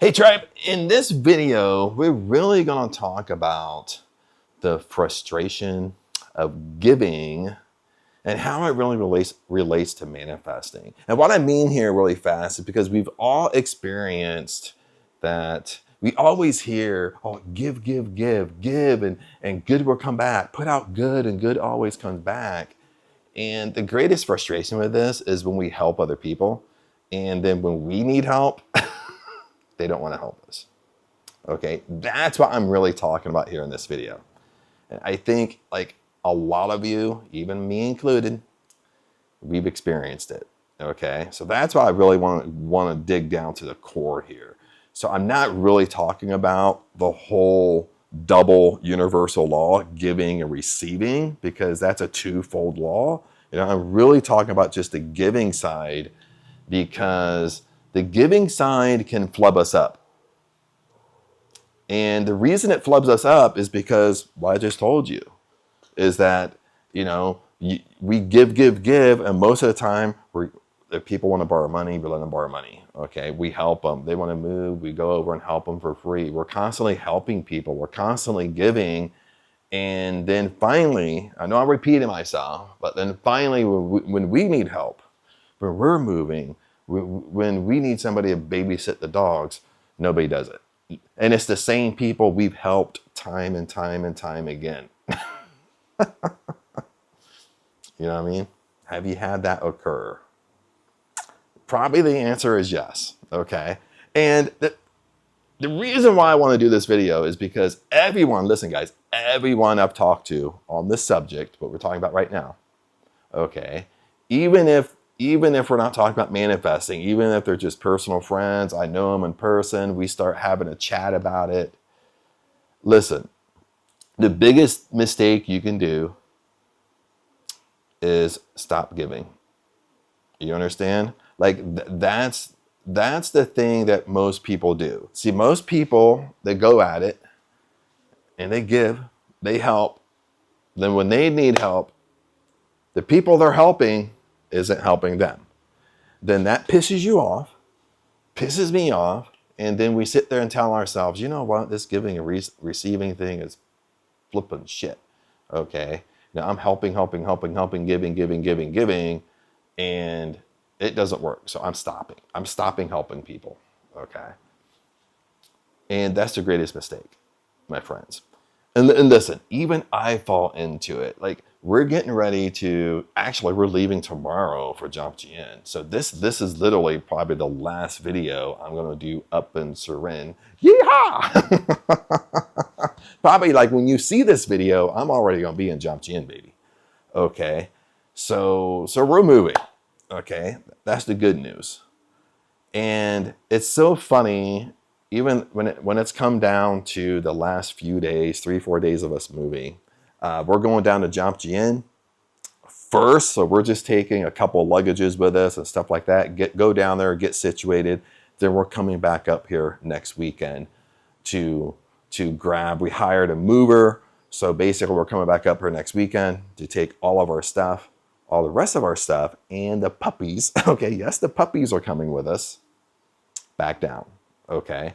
Hey tribe, in this video, we're really gonna talk about the frustration of giving and how it really relates to manifesting. And what I mean here really fast is because we've all experienced that we always hear, oh, give, and good will come back. Put out good and good always comes back. And the greatest frustration with this is when we help other people. And then when we need help, they don't want to help us. Okay, that's what I'm really talking about here in this video. And I think like a lot of you, even me included, we've experienced it. Okay, so that's why I really want to dig down to the core here. So I'm not really talking about the whole double universal law, giving and receiving, because that's a twofold law. You know, I'm really talking about just the giving side, because the giving side can flub us up. And the reason it flubs us up is because what I just told you is that, you know, we give, and most of the time, if people want to borrow money, we let them borrow money. Okay, we help them. They want to move, we go over and help them for free. We're constantly helping people. We're constantly giving. And then finally, I know I'm repeating myself, but then finally, when we need help, when we're moving, when we need somebody to babysit the dogs, nobody does it. And it's the same people we've helped time and time again. You know what I mean? Have you had that occur? Probably the answer is yes, okay? And the reason why I want to do this video is because everyone, listen guys, everyone I've talked to on this subject, what we're talking about right now, okay, even if we're not talking about manifesting, even if they're just personal friends, I know them in person, we start having a chat about it. Listen, the biggest mistake you can do is stop giving. You understand? Like that's the thing that most people do. See, most people, they go at it and they give, they help. Then when they need help, the people they're helping isn't helping them. Then that pisses you off, pisses me off, and then we sit there and tell ourselves, you know what, this giving and receiving thing is flipping shit. Okay, now I'm helping, giving, and it doesn't work. So I'm stopping helping people. Okay, and that's the greatest mistake, my friends. And listen, even I fall into it. Like, we're getting ready to, actually, we're leaving tomorrow for Jomtien. So this is literally probably the last video I'm going to do up in Surin. Yeehaw! Probably like when you see this video, I'm already going to be in Jomtien, baby. Okay, so we're moving. Okay, that's the good news. And it's so funny, even when it's come down to the last few days, 3-4 days of us moving, we're going down to Jomtien first. So we're just taking a couple of luggages with us and stuff like that. Go down there, get situated. Then we're coming back up here next weekend to grab. We hired a mover. So basically we're coming back up here next weekend to take all of our stuff, all the rest of our stuff, and the puppies. Okay, yes, the puppies are coming with us back down. Okay,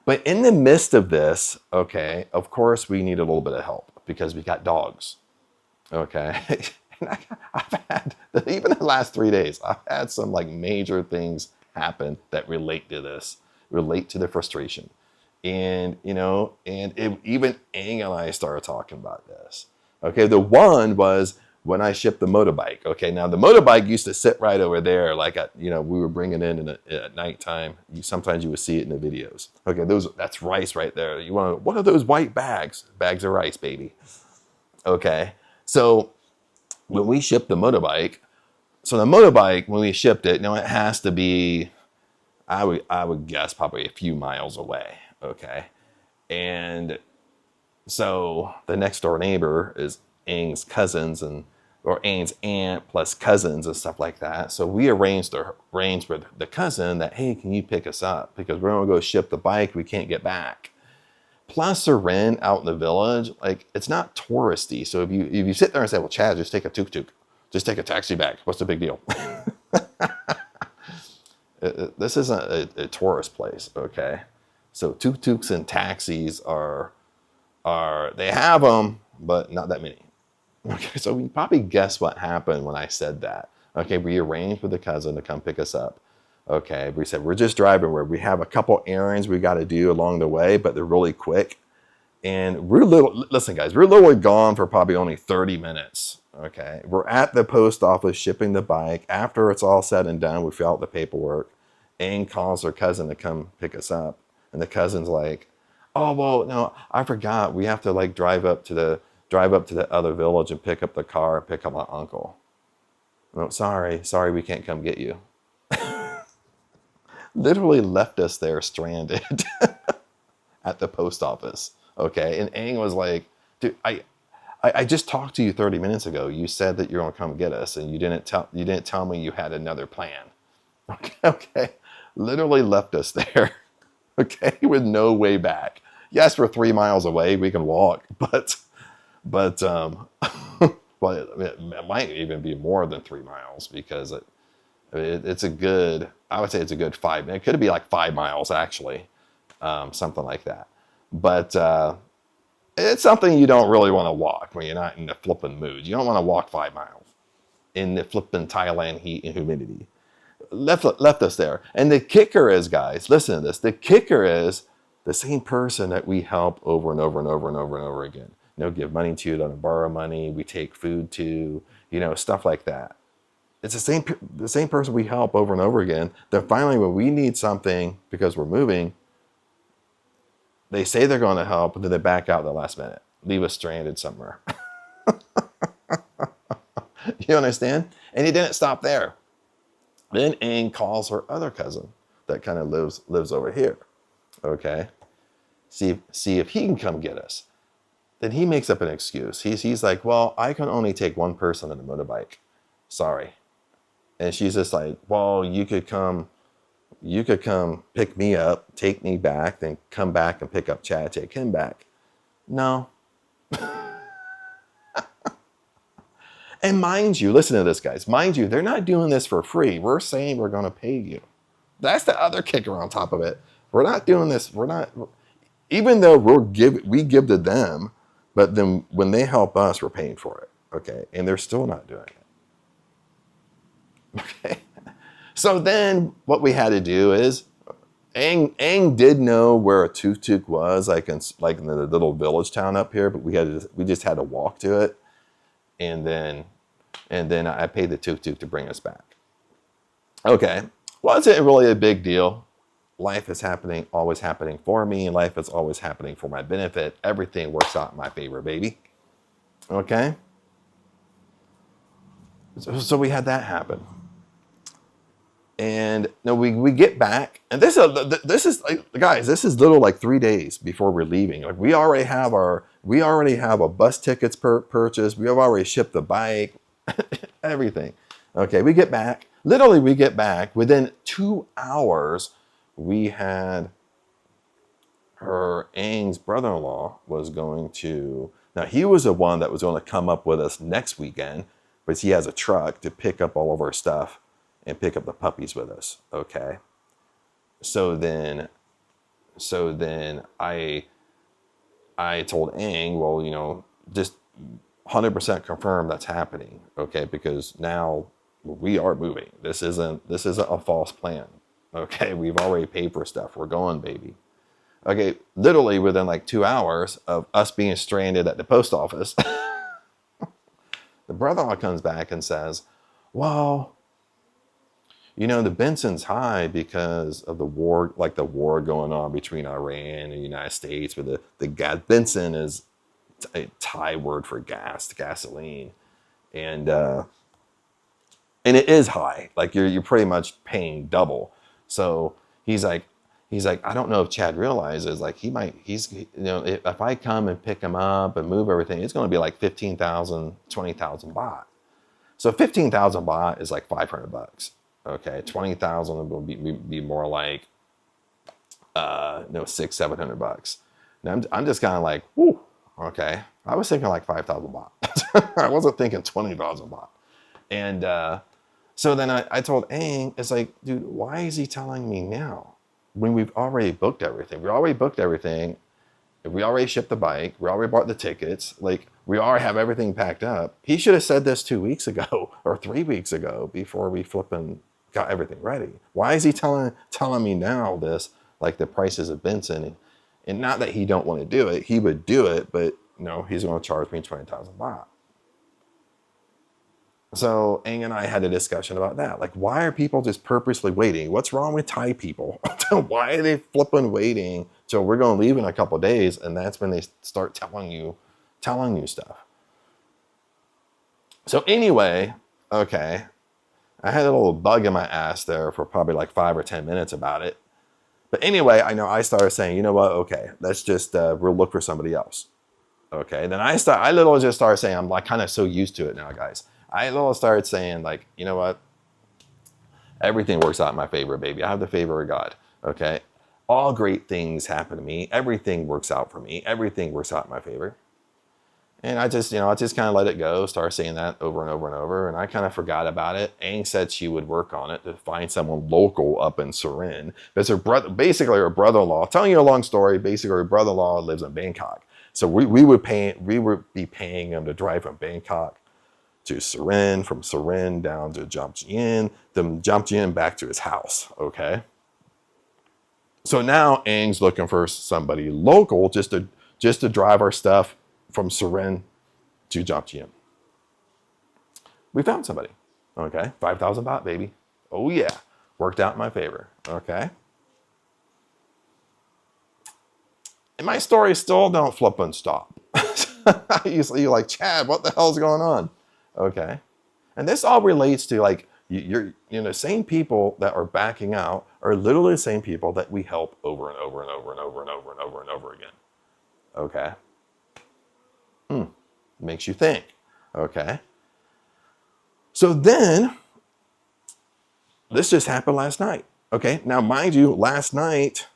but in the midst of this, okay, of course we need a little bit of help because we got dogs. Okay, and I've had, even the last 3 days, I've had some like major things happen that relate to this, relate to the frustration. And, you know, even Ang and I started talking about this. Okay, the one was when I shipped the motorbike. Okay, now the motorbike used to sit right over there, like we were bringing in at nighttime. Sometimes you would see it in the videos. Okay, that's rice right there. What are those white bags? Bags of rice, baby. Okay, so when we shipped the motorbike, when we shipped it, now it has to be, I would guess probably a few miles away. Okay, and so the next door neighbor is Ang's cousins or Ang's aunt plus cousins and stuff like that. So we arranged with the cousin that, hey, can you pick us up? Because we're gonna go ship the bike, we can't get back. Plus Surin out in the village, like it's not touristy. So if you sit there and say, well, Chad, just take a tuk-tuk, just take a taxi back. What's the big deal? This isn't a tourist place, okay? So tuk-tuks and taxis they have them, but not that many. Okay, so you probably guess what happened when I said that. Okay, we arranged with a cousin to come pick us up. Okay, we said we're just driving where we have a couple errands we got to do along the way, but they're really quick. And listen guys, we're literally gone for probably only 30 minutes. Okay, we're at the post office shipping the bike. After it's all said and done, we fill out the paperwork. Aang calls her cousin to come pick us up. And the cousin's like, oh, well, no, I forgot. We have to like drive up to the other village and pick up the car and pick up my uncle. No, sorry, we can't come get you. Literally left us there stranded at the post office. Okay, and Aang was like, dude, I just talked to you 30 minutes ago. You said that you're gonna come get us, and you didn't tell me you had another plan. Okay, literally left us there. Okay, with no way back. Yes, we're 3 miles away. We can walk, but well, it might even be more than 3 miles because it's a good. I would say it's a good 5. It could be like 5 miles actually, something like that. But it's something you don't really want to walk when you're not in the flipping mood. You don't want to walk 5 miles in the flipping Thailand heat and humidity. Left us there. And the kicker is, guys, listen to this. The kicker is the same person that we help over and over and over and over and over again. You know, give money to, don't borrow money. We take food to, you know, stuff like that. It's the same person we help over and over again. Then finally, when we need something because we're moving, they say they're going to help, but then they back out at the last minute, leave us stranded somewhere. You understand? And he didn't stop there. Then Aang calls her other cousin that kind of lives over here. Okay, see if he can come get us. Then he makes up an excuse. He's like, well, I can only take one person on a motorbike. Sorry. And she's just like, well, you could come pick me up, take me back, then come back and pick up Chad, take him back. No. And mind you, listen to this, guys. Mind you, they're not doing this for free. We're saying we're going to pay you. That's the other kicker on top of it. We're not doing this. Even though we give to them, but then when they help us, we're paying for it. Okay. And they're still not doing it. Okay. So then what we had to do is Aang did know where a tuk-tuk was, like in the little village town up here, but we just had to walk to it. And then I paid the tuk-tuk to bring us back. Okay. Wasn't really a big deal. Life is happening, always happening for me. Life is always happening for my benefit. Everything works out in my favor, baby. Okay. So we had that happen. And no, we get back, and this is like, guys, this is little like 3 days before we're leaving. Like we already have a bus tickets purchased. We have already shipped the bike, everything. Okay, we get back. Literally, we get back within 2 hours. We had Aang's brother-in-law was going to. Now he was the one that was going to come up with us next weekend, but he has a truck to pick up all of our stuff and pick up the puppies with us. Okay. So then I told Aang, well, you know, just 100% confirm that's happening. Okay. Because now we are moving. This isn't a false plan. Okay. We've already paid for stuff. We're going, baby. Okay. Literally within like 2 hours of us being stranded at the post office, the brother-in-law comes back and says, well, you know, the Benson's high because of the war, like the war going on between Iran and the United States. With the gas, Benson is a Thai word for gas, gasoline, and it is high. Like you're pretty much paying double. So he's like, I don't know if Chad realizes, like he's you know, if I come and pick him up and move everything, it's going to be like 15,000, 20,000 baht. So 15,000 baht is like $500. Okay, 20,000 will be more like $600-700. Now I'm just kind of like, whoo, okay. I was thinking like 5,000 baht. I wasn't thinking 20,000 baht. And so then I told Aang, it's like, dude, why is he telling me now? when we've already booked everything? We already booked everything. We already shipped the bike. We already bought the tickets. Like, we already have everything packed up. He should have said this 2 weeks ago or 3 weeks ago before we flipping got everything ready. Why is he telling me now this, like the prices of Benson? And not that he don't want to do it. He would do it, but no, he's going to charge me 20,000 baht. So Aang and I had a discussion about that. Like, why are people just purposely waiting? What's wrong with Thai people? Why are they flipping waiting till we're going to leave in a couple of days, and that's when they start telling you stuff? So anyway, okay, I had a little bug in my ass there for probably like 5 or 10 minutes about it. But anyway, I know I started saying, you know what? Okay, let's just we'll look for somebody else. Okay, then I literally just started saying, I'm like kind of so used to it now, guys. I literally started saying, like, you know what? Everything works out in my favor, baby. I have the favor of God. Okay, all great things happen to me. Everything works out for me. Everything works out in my favor. And I just kind of let it go, started saying that over and over and over, and I kind of forgot about it. Aang said she would work on it to find someone local up in Surin. Because her brother-in-law, telling you a long story, basically her brother-in-law lives in Bangkok. So we would be paying him to drive from Bangkok to Surin, from Surin down to Jomtien, then Jomtien back to his house, okay? So now Aang's looking for somebody local just to drive our stuff from Surin to Jomtien. We found somebody, okay? 5,000 baht, baby. Oh yeah, worked out in my favor, okay? And my stories still don't flip and stop. You're like, Chad, what the hell's going on? Okay. And this all relates to, like, the same people that are backing out are literally the same people that we help over and over and over and over and over and over and over again. Okay. Makes you think. Okay. So then, this just happened last night. Okay. Now, mind you, last night,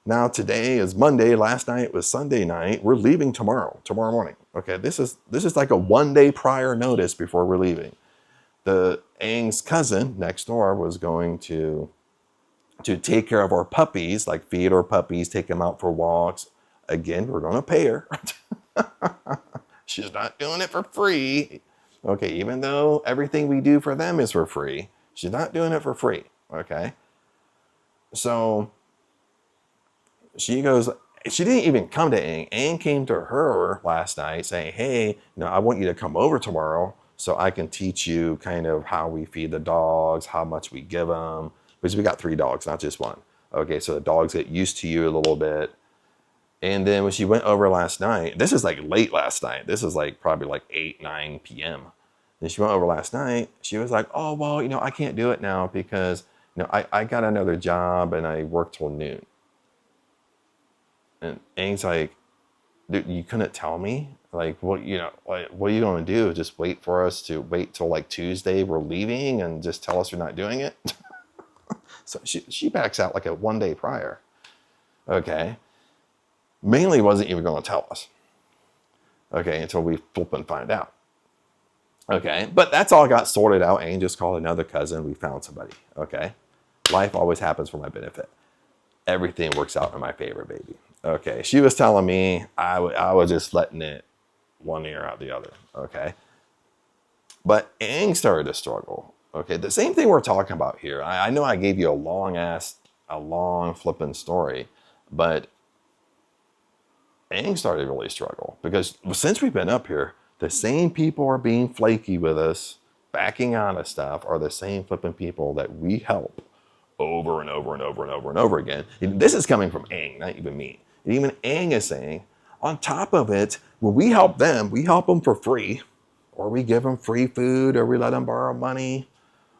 now today is Monday, last night was Sunday night. We're leaving tomorrow morning. Okay. This is like a 1 day prior notice before we're leaving. The Aang's cousin next door was going to take care of our puppies, like feed our puppies, take them out for walks. Again, we're going to pay her. She's not doing it for free. Okay, even though everything we do for them is for free, she's not doing it for free. Okay. So she goes, she didn't even come to Aang. Aang came to her last night saying, hey, I want you to come over tomorrow so I can teach you kind of how we feed the dogs, how much we give them. Because we got 3 dogs, not just one. Okay, so the dogs get used to you a little bit. And then when she went over last night, this is like late last night. This is like probably like 8, 9 p.m. Then she went over last night. She was like, oh, well, I can't do it now because, I got another job and I work till noon. And Aang's like, dude, you couldn't tell me? Like, what are you going to do? Just wait for us to wait till like Tuesday we're leaving and just tell us you're not doing it? So she backs out like a 1 day prior. Okay. Mainly wasn't even going to tell us. Okay, until we flip and find out. Okay, but that's all got sorted out. Aang just called another cousin. We found somebody. Okay, life always happens for my benefit. Everything works out in my favor, baby. Okay, she was telling me I was just letting it one ear out the other. Okay, but Aang started to struggle. Okay, the same thing we're talking about here. I know I gave you a long flipping story, but Aang started to really struggle because since we've been up here, the same people are being flaky with us, backing out of stuff, are the same flipping people that we help over and over and over and over and over again. This is coming from Aang, not even me. And even Aang is saying, on top of it, when we help them for free, or we give them free food, or we let them borrow money,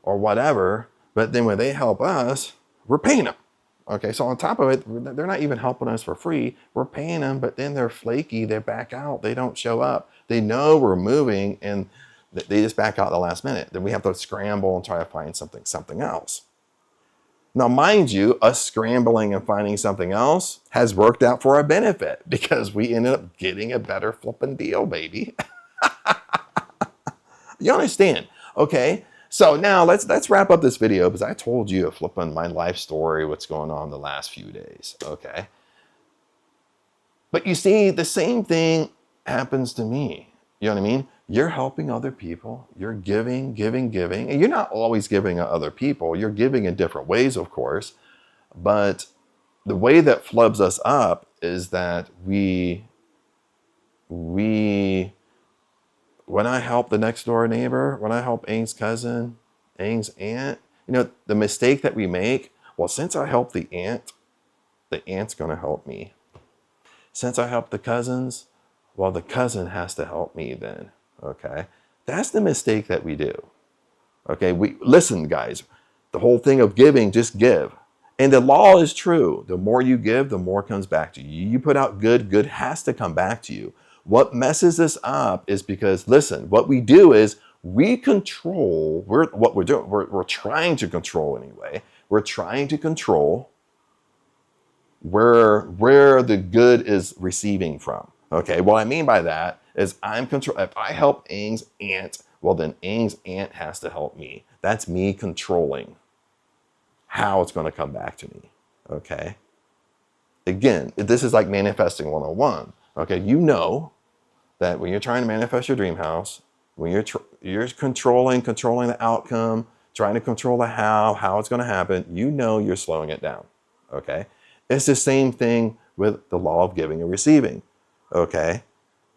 or whatever. But then when they help us, we're paying them. Okay, so on top of it, they're not even helping us for free. We're paying them, but then they're flaky. They back out. They don't show up. They know we're moving, and they just back out at the last minute. Then we have to scramble and try to find something else. Now, mind you, us scrambling and finding something else has worked out for our benefit because we ended up getting a better flipping deal, baby. You understand? Okay, So now let's wrap up this video because I told you a flip on my life story, what's going on the last few days. Okay. But you see, the same thing happens to me. You know what I mean? You're helping other people. You're giving, giving, giving. And you're not always giving at other people. You're giving in different ways, of course. But the way that flubs us up is that when I help the next door neighbor, when I help Ang's cousin, Ang's aunt, the mistake that we make, well, since I help the aunt's going to help me. Since I help the cousins, well, the cousin has to help me then. Okay. That's the mistake that we do. Okay. Listen, guys, the whole thing of giving, just give. And the law is true. The more you give, the more comes back to you. You put out good, good has to come back to you. What messes us up is because, listen, what we do is we control, what we're doing, we're trying to control anyway. We're trying to control where the good is receiving from. Okay, what I mean by that is if I help Ang's aunt, well then Ang's aunt has to help me. That's me controlling how it's going to come back to me. Okay. Again, this is like manifesting 101. Okay, you know that when you're trying to manifest your dream house, when you're controlling the outcome, trying to control the how it's going to happen, you're slowing it down. Okay. It's the same thing with the law of giving and receiving, okay?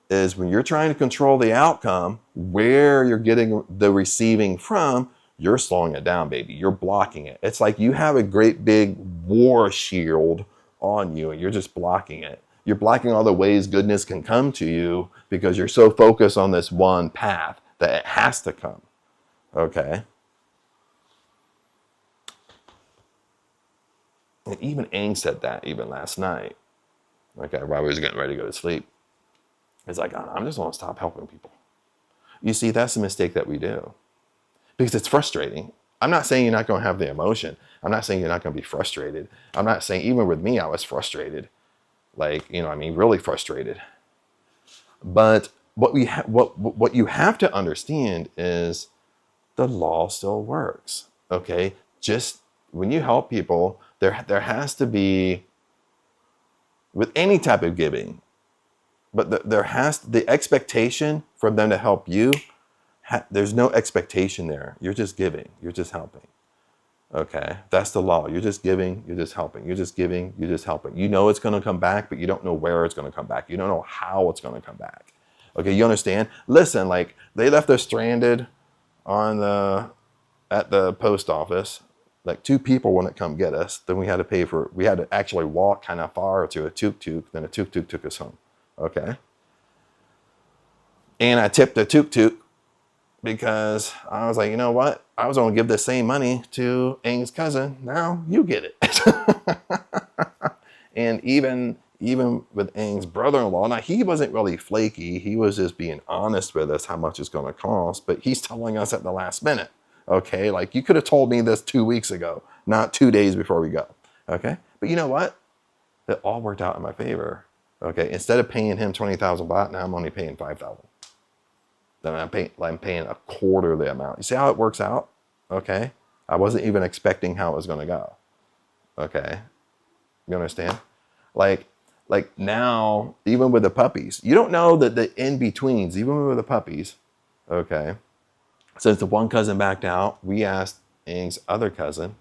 Is when you're trying to control the outcome, where you're getting the receiving from, you're slowing it down, baby. You're blocking it. It's like you have a great big war shield on you and you're just blocking it. You're blocking all the ways goodness can come to you because you're so focused on this one path that it has to come, okay? And even Aang said that even last night. Okay, while we was getting ready to go to sleep. It's like, I'm just going to stop helping people. You see, that's the mistake that we do. Because it's frustrating. I'm not saying you're not going to have the emotion. I'm not saying you're not going to be frustrated. I'm not saying, even with me, I was frustrated. Like, really frustrated. But what you have to understand is the law still works. Okay? Just when you help people, there has to be, with any type of giving, but the expectation from them to help you, there's no expectation there. You're just giving. You're just helping. Okay? That's the law. You're just giving. You're just helping. You're just giving. You're just helping. You know it's going to come back, but you don't know where it's going to come back. You don't know how it's going to come back. Okay? You understand? Listen, like they left us stranded at the post office. Like 2 people wouldn't come get us. Then we had to actually walk kind of far to a tuk-tuk. Then a tuk-tuk took us home. Okay. And I tipped the tuk-tuk because I was like, you know what? I was going to give the same money to Ang's cousin. Now you get it. And even with Ang's brother-in-law, now he wasn't really flaky. He was just being honest with us how much it's going to cost. But he's telling us at the last minute. Okay, like you could have told me this 2 weeks ago, not 2 days before we go. Okay, but you know what? It all worked out in my favor. Okay, instead of paying him 20,000 baht, now I'm only paying 5,000. Then I'm paying a quarter of the amount. You see how it works out? Okay, I wasn't even expecting how it was going to go. Okay, you understand? Like now, even with the puppies, you don't know that the in-betweens, even with the puppies, okay, since the one cousin backed out, we asked Ang's other cousin,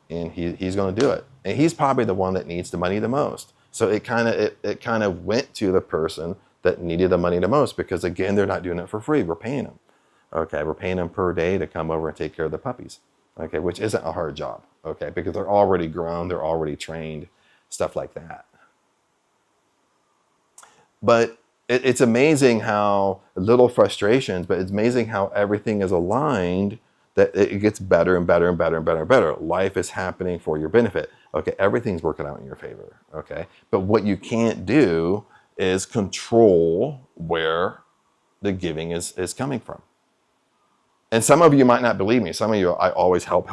and he's going to do it. And he's probably the one that needs the money the most. So it kind of went to the person that needed the money the most because, again, they're not doing it for free. We're paying them. Okay, we're paying them per day to come over and take care of the puppies. Okay, which isn't a hard job. Okay, because they're already grown, they're already trained, stuff like that. But it's amazing how little frustrations, but it's amazing how everything is aligned that it gets better and better and better and better and better. Life is happening for your benefit. Okay, everything's working out in your favor. Okay, but what you can't do is control where the giving is coming from. And some of you might not believe me. Some of you, I always help,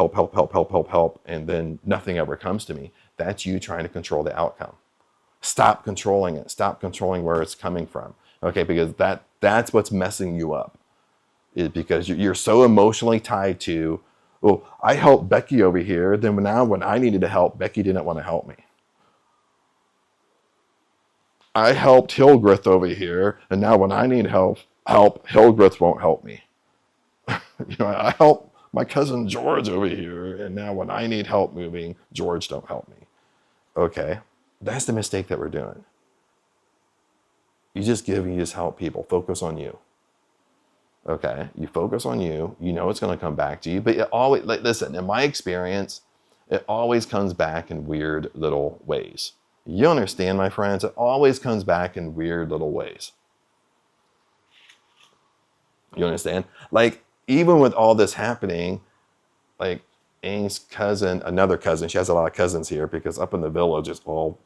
and then nothing ever comes to me. That's you trying to control the outcome. Stop controlling it. Stop controlling where it's coming from. Okay, because that's what's messing you up. is because you're so emotionally tied to, well, I helped Becky over here. Then now when I needed to help, Becky didn't want to help me. I helped Hildreth over here. And now when I need help, Hildreth won't help me. I help my cousin George over here. And now when I need help moving, George don't help me. Okay. That's the mistake that we're doing. You just give and you just help people. Focus on you. Okay. You focus on you. You know it's going to come back to you. But it always, listen, in my experience, it always comes back in weird little ways. You understand, my friends? It always comes back in weird little ways. You understand? Like, even with all this happening, like Ang's cousin, another cousin, she has a lot of cousins here because up in the village it's all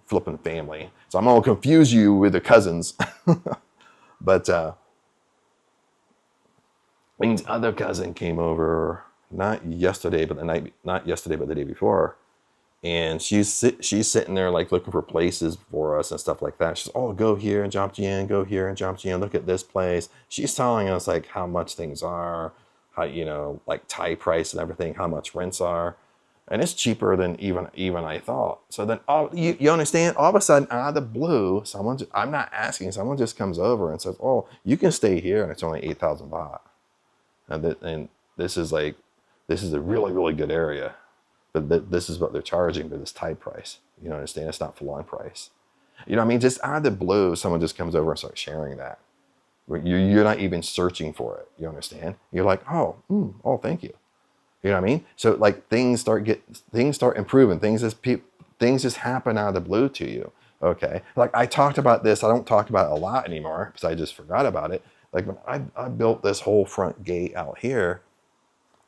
flipping family. So I'm going to confuse you with the cousins. But Ang's other cousin came over not yesterday, but the day before. And she's sitting there like looking for places for us and stuff like that. She's, oh, go here and Jomtien, go here and Jomtien, look at this place. She's telling us like how much things are, how, like Thai price and everything, how much rents are. And it's cheaper than even I thought. So then you understand, all of a sudden out of the blue, I'm not asking, someone just comes over and says, oh, you can stay here and it's only 8,000 baht. And this is a really, really good area. But this is what they're charging for this Thai price. You understand? It's not full-on price. You know what I mean? Just out of the blue, someone just comes over and starts sharing that. You're not even searching for it. You understand? You're like, oh, thank you. You know what I mean? So like things start improving. Things just happen out of the blue to you. Okay. Like I talked about this. I don't talk about it a lot anymore because I just forgot about it. Like when I built this whole front gate out here,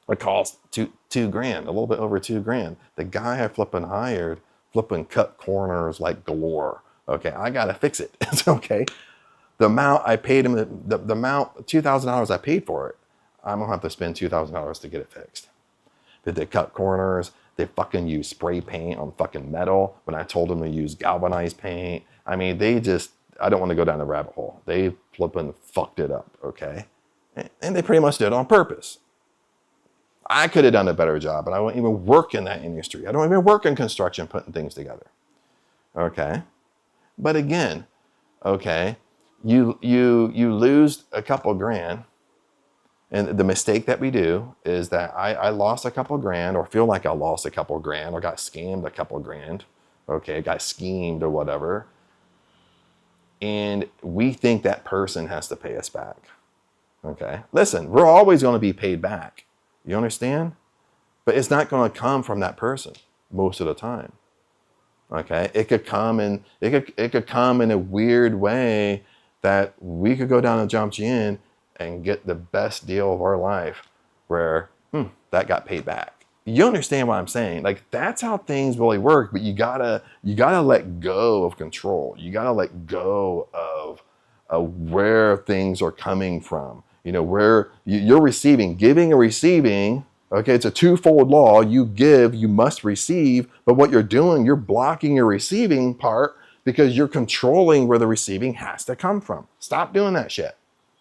it cost $2,000, a little bit over $2,000. The guy I hired cut corners like galore. Okay, I gotta fix it. It's okay. The amount I paid him, the amount $2,000 I paid for it, I'm gonna have to spend $2,000 to get it fixed. But they cut corners. They fucking use spray paint on fucking metal when I told them to use galvanized paint. I mean, I don't want to go down the rabbit hole. They flipping fucked it up. Okay, and they pretty much did it on purpose. I could have done a better job, but I don't even work in that industry. I don't even work in construction putting things together. Okay. But again, okay, you lose a couple grand. And the mistake that we do is that I lost a couple grand or feel like I lost a couple grand or got scammed a couple grand. Okay, got schemed or whatever. And we think that person has to pay us back. Okay. Listen, we're always going to be paid back. You understand? But it's not going to come from that person most of the time. Okay? It could come in a weird way that we could go down to Jomtien and get the best deal of our life where that got paid back. You understand what I'm saying? Like that's how things really work, but you gotta let go of control. You gotta let go of where things are coming from. Where you're receiving, giving and receiving. Okay, it's a twofold law. You give, you must receive. But what you're doing, you're blocking your receiving part because you're controlling where the receiving has to come from. Stop doing that shit.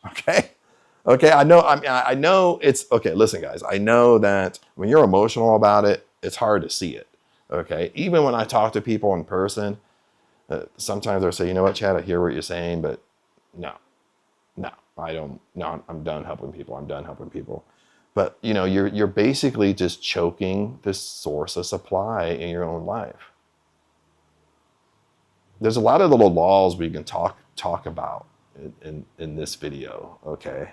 Okay? Okay, I know it's, okay, listen guys. I know that when you're emotional about it, it's hard to see it. Okay? Even when I talk to people in person, sometimes they'll say, you know what, Chad, I hear what you're saying, but no. I'm done helping people. I'm done helping people. But you're basically just choking this source of supply in your own life. There's a lot of little laws we can talk about in this video. Okay.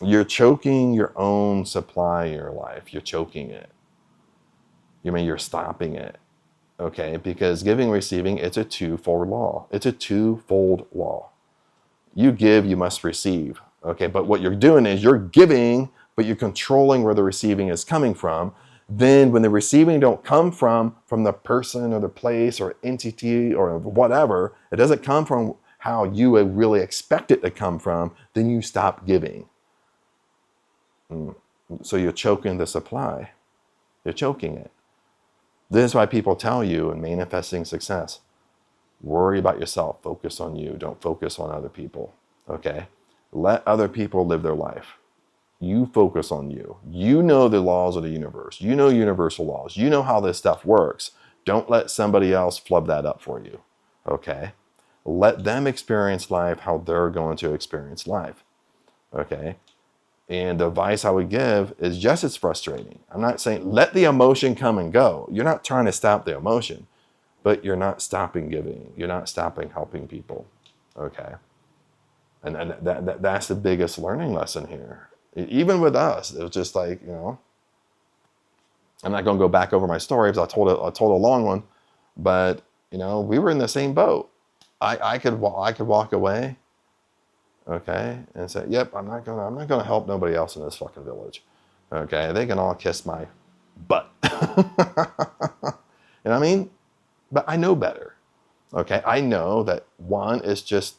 You're choking your own supply in your life. You're choking it. You're stopping it. Okay. Because giving and receiving, it's a twofold law. It's a twofold law. You give, you must receive. Okay, but what you're doing is you're giving, but you're controlling where the receiving is coming from. Then when the receiving don't come from the person or the place or entity or whatever, it doesn't come from how you would really expect it to come from, then you stop giving. So you're choking the supply. You're choking it. This is why people tell you in manifesting success, worry about yourself, focus on you, don't focus on other people, okay? Let other people live their life. You focus on you. You know the laws of the universe. You know universal laws. You know how this stuff works. Don't let somebody else flub that up for you. Okay? Let them experience life how they're going to experience life. Okay? And the advice I would give is, yes, it's frustrating. I'm not saying let the emotion come and go. You're not trying to stop the emotion, but you're not stopping giving. You're not stopping helping people. Okay? And that's the biggest learning lesson here. Even with us, it was just like, you know, I'm not going to go back over my story because I told a long one, but you know, we were in the same boat. I could walk away, okay, and say, yep, I'm not gonna help nobody else in this fucking village, okay. They can all kiss my butt. You know what I mean? But I know better, okay. I know that one is just.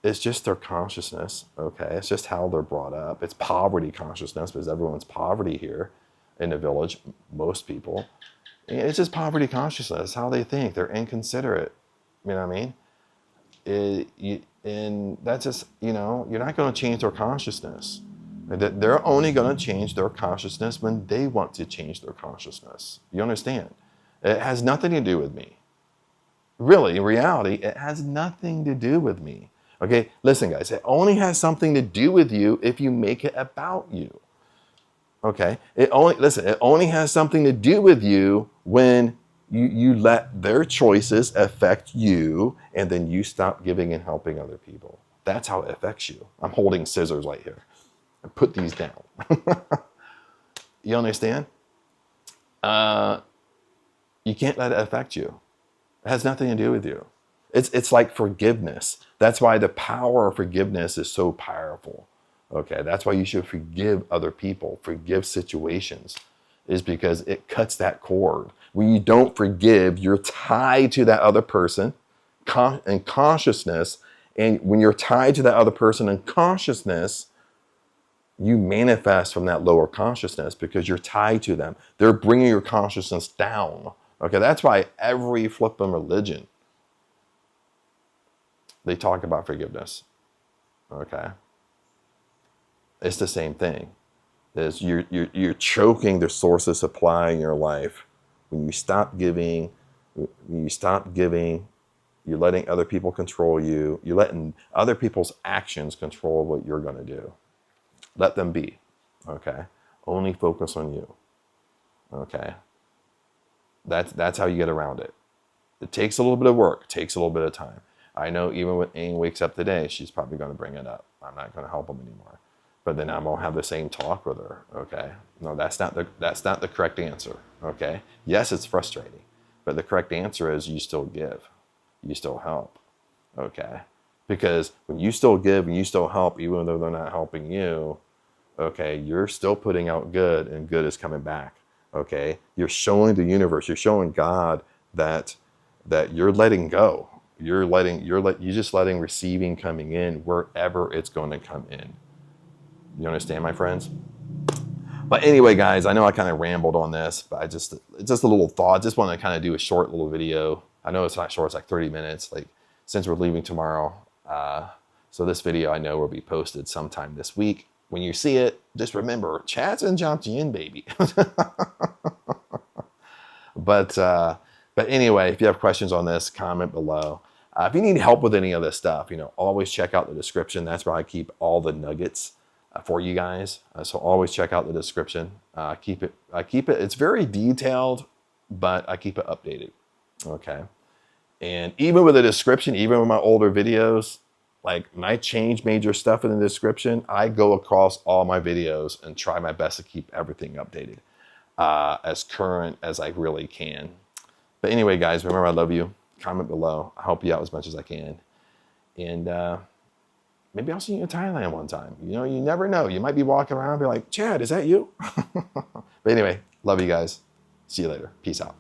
It's just their consciousness, okay? It's just how they're brought up. It's poverty consciousness because everyone's poverty here in the village, most people. And it's just poverty consciousness, it's how they think. They're inconsiderate, you know what I mean? And that's just, you know, you're not going to change their consciousness. They're only going to change their consciousness when they want to change their consciousness. You understand? It has nothing to do with me. Really, in reality, it has nothing to do with me. Okay, listen guys, it only has something to do with you if you make it about you. Okay, it only has something to do with you when you let their choices affect you and then you stop giving and helping other people. That's how it affects you. I'm holding scissors right here. I put these down. You understand? You can't let it affect you. It has nothing to do with you. It's like forgiveness. That's why the power of forgiveness is so powerful. Okay, that's why you should forgive other people, forgive situations, is because it cuts that cord. When you don't forgive, you're tied to that other person in consciousness. And when you're tied to that other person in consciousness, you manifest from that lower consciousness because you're tied to them. They're bringing your consciousness down. Okay, that's why every flipping religion, they talk about forgiveness. Okay, it's the same thing. Is you're choking the source of supply in your life when you stop giving. You're letting other people control you. You're letting other people's actions control what you're going to do. Let them be. Okay, only focus on you. Okay, that's how you get around it. It takes a little bit of work. It takes a little bit of time. I know even when Aang wakes up today, she's probably going to bring it up. I'm not going to help him anymore. But then I won't have the same talk with her. Okay? No, that's not the correct answer. Okay? Yes, it's frustrating. But the correct answer is you still give. You still help. Okay? Because when you still give and you still help, even though they're not helping you, okay, you're still putting out good and good is coming back. Okay? You're showing the universe, you're showing God that you're letting go. You're just letting receiving coming in wherever it's going to come in. You understand, my friends? But anyway, guys, I know I kind of rambled on this, but it's just a little thought. Just want to kind of do a short little video. I know it's not short, it's like 30 minutes, like since we're leaving tomorrow. So this video I know will be posted sometime this week. When you see it, just remember, chats and jumped in, baby. But anyway, if you have questions on this, comment below. If you need help with any of this stuff, always check out the description. That's where I keep all the nuggets for you guys. So always check out the description. I keep it. It's very detailed, but I keep it updated. Okay. And even with the description, even with my older videos, like when I change major stuff in the description, I go across all my videos and try my best to keep everything updated, as current as I really can. But anyway, guys, remember I love you. Comment below. I help you out as much as I can. And maybe I'll see you in Thailand one time. You never know. You might be walking around and be like, Chad, is that you? But anyway, love you guys. See you later. Peace out.